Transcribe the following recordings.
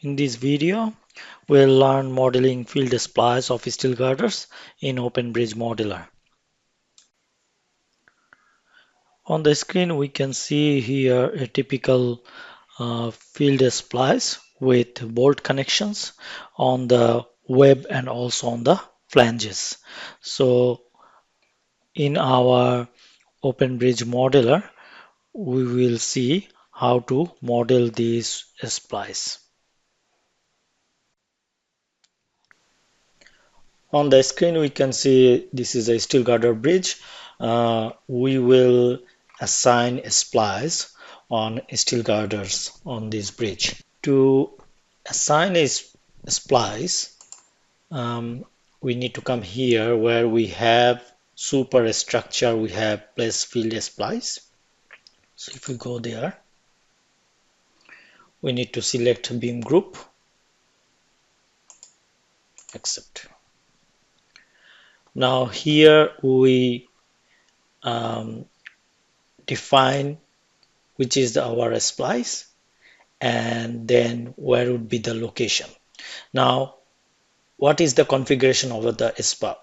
In this video, we'll learn modeling field splice of steel girders in OpenBridge Modeler. On the screen, we can see here a typical field splice with bolt connections on the web and also on the flanges. So in our OpenBridge Modeler, we will see how to model this splice. On the screen, we can see this is a steel girder bridge. We will assign a splice on steel girders on this bridge. To assign a splice, we need to come here where we have superstructure, we have place field splice. So if we go there, we need to select beam group, accept. Now here we define which is our splice and then where would be the location. Now what is the configuration of the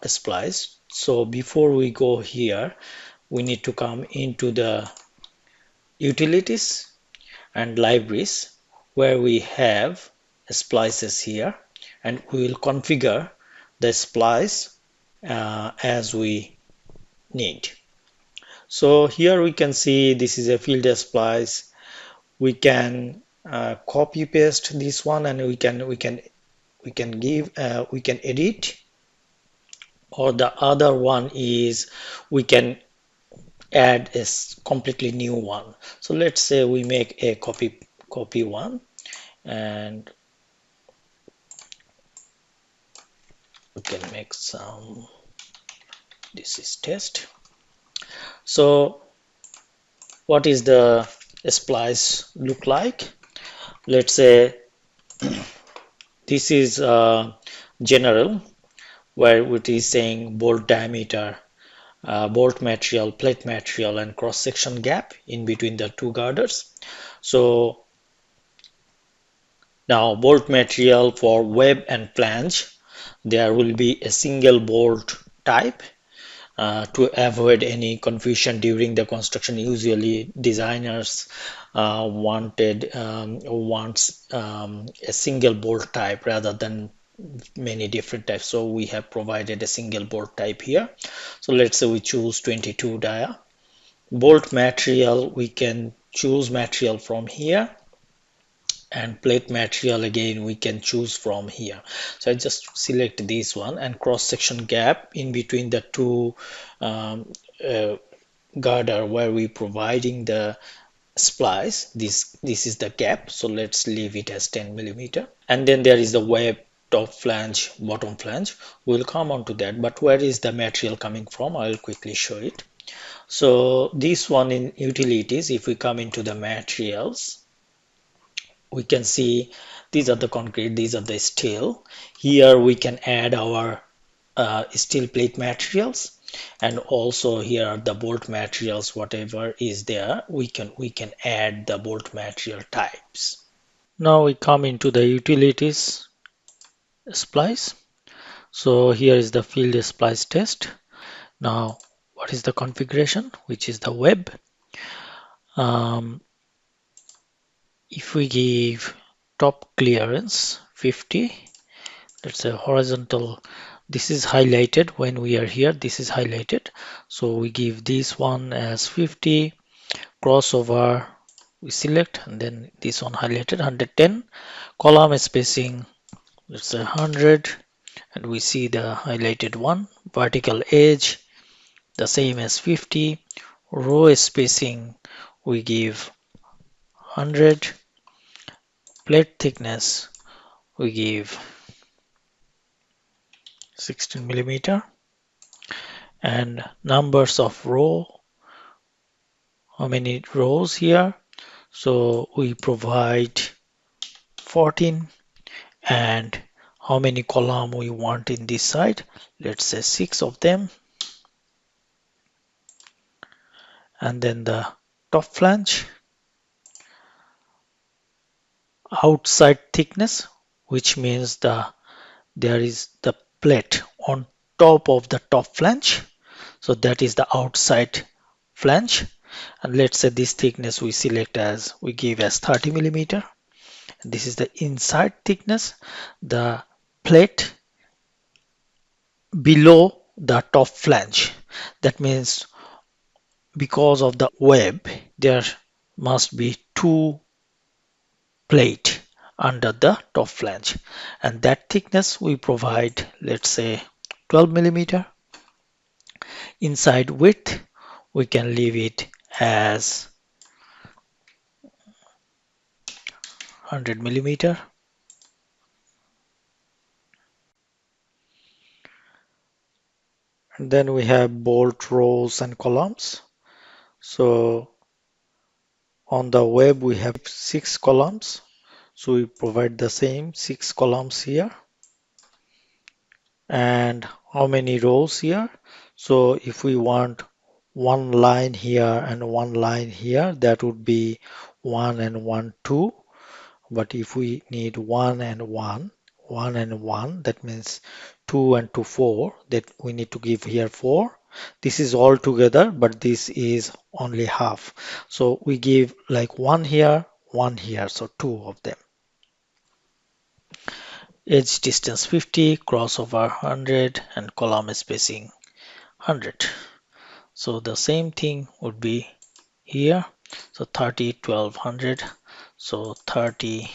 splice? So before we go here, we need to come into the utilities and libraries where we have splices here, and we will configure the splice as we need. So here we can see this is a field splice. We can copy paste this one, and we can edit, or the other one is we can add a completely new one. So let's say we make a copy one, and we can make some, this is test. So what is the splice look like? Let's say this is general, where it is saying bolt diameter, bolt material, plate material, and cross section gap in between the two girders. So now bolt material for web and flange, there will be a single bolt type. To avoid any confusion during the construction, usually designers wants a single bolt type rather than many different types. So we have provided a single bolt type here. So let's say we choose 22 dia. Bolt material, we can choose material from here, and plate material again we can choose from here. So I just select this one, and cross section gap in between the two girder where we providing the splice, this is the gap, so let's leave it as 10 millimeter. And then there is the web, top flange, bottom flange. We'll come on to that, but where is the material coming from? I'll quickly show it. So this one in utilities, if we come into the materials, we can see these are the concrete, these are the steel. Here we can add our steel plate materials, and also here are the bolt materials. Whatever is there, we can add the bolt material types. Now we come into the utilities splice. So here is the field splice test. Now what is the configuration, which is the web? If we give top clearance 50, let's say horizontal, this is highlighted when we are here, this is highlighted, so we give this one as 50. Crossover we select, and then this one highlighted 110. Column spacing, let's say 100, and we see the highlighted one. Vertical edge the same as 50. Row spacing we give 100. Plate thickness we give 16 millimeter, and numbers of row, how many rows here, so we provide 14, and how many column we want in this side, let's say 6 of them. And then the top flange, outside thickness which means there is the plate on top of the top flange. So that is the outside flange. And let's say this thickness we select as, we give as 30 millimeter. This is the inside thickness, the plate below the top flange. That means because of the web, there must be two plate under the top flange, and that thickness we provide, let's say 12 millimeter. Inside width we can leave it as 100 millimeter. And then we have bolt rows and columns. So on the web we have 6 columns, so we provide the same 6 columns here. And how many rows here? So if we want one line here and one line here, that would be 1 and 1, 2. But if we need 1 and 1, 1 and 1, that means 2 and 2, 4, that we need to give here 4. This is all together, but this is only half. So we give like 1 here, 1 here, so 2 of them. Edge distance 50, crossover 100, and column spacing 100. So the same thing would be here. So 30, 12, 100. So 30,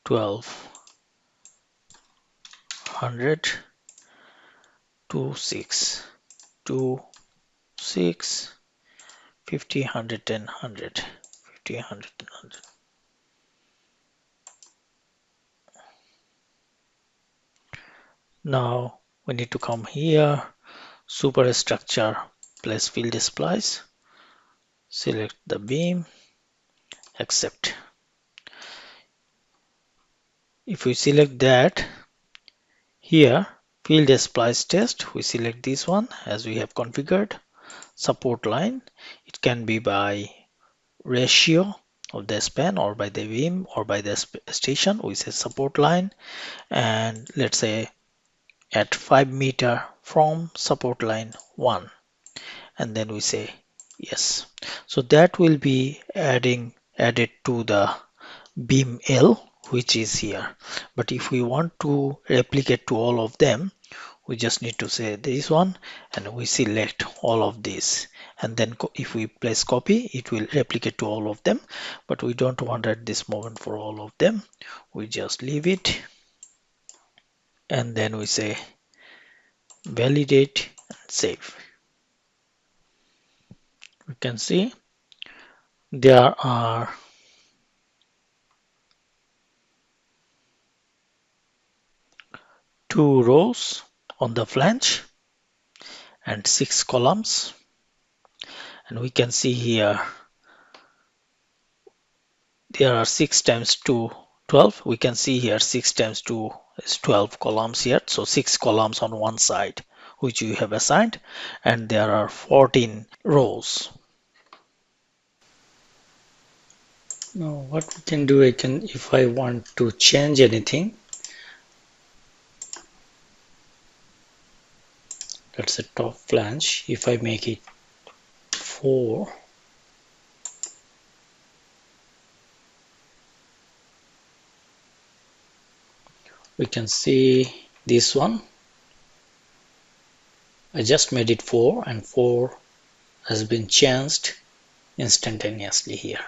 12, 100, 2, 6, 2, 6, 50, 110, 100, 50, 100, 100. Now we need to come here, superstructure, place field splice, select the beam, accept. If we select that, here field splice test, we select this one as we have configured. Support line, it can be by ratio of the span or by the beam or by the station. We say support line, and let's say at 5 meter from support line 1, and then we say yes. So that will be added to the beam L, which is here. But if we want to replicate to all of them, we just need to say this one, and we select all of these, and then if we place copy, it will replicate to all of them. But we don't want at this moment for all of them, we just leave it, and then we say validate and save. We can see there are 2 rows on the flange and 6 columns, and we can see here there are 6 times 2, 12. We can see here 6 times 2 is 12 columns here, so 6 columns on one side which you have assigned, and there are 14 rows. Now what we can do, if I want to change anything, let's say top flange, if I make it 4, we can see this one. I just made it 4, and 4 has been changed instantaneously here.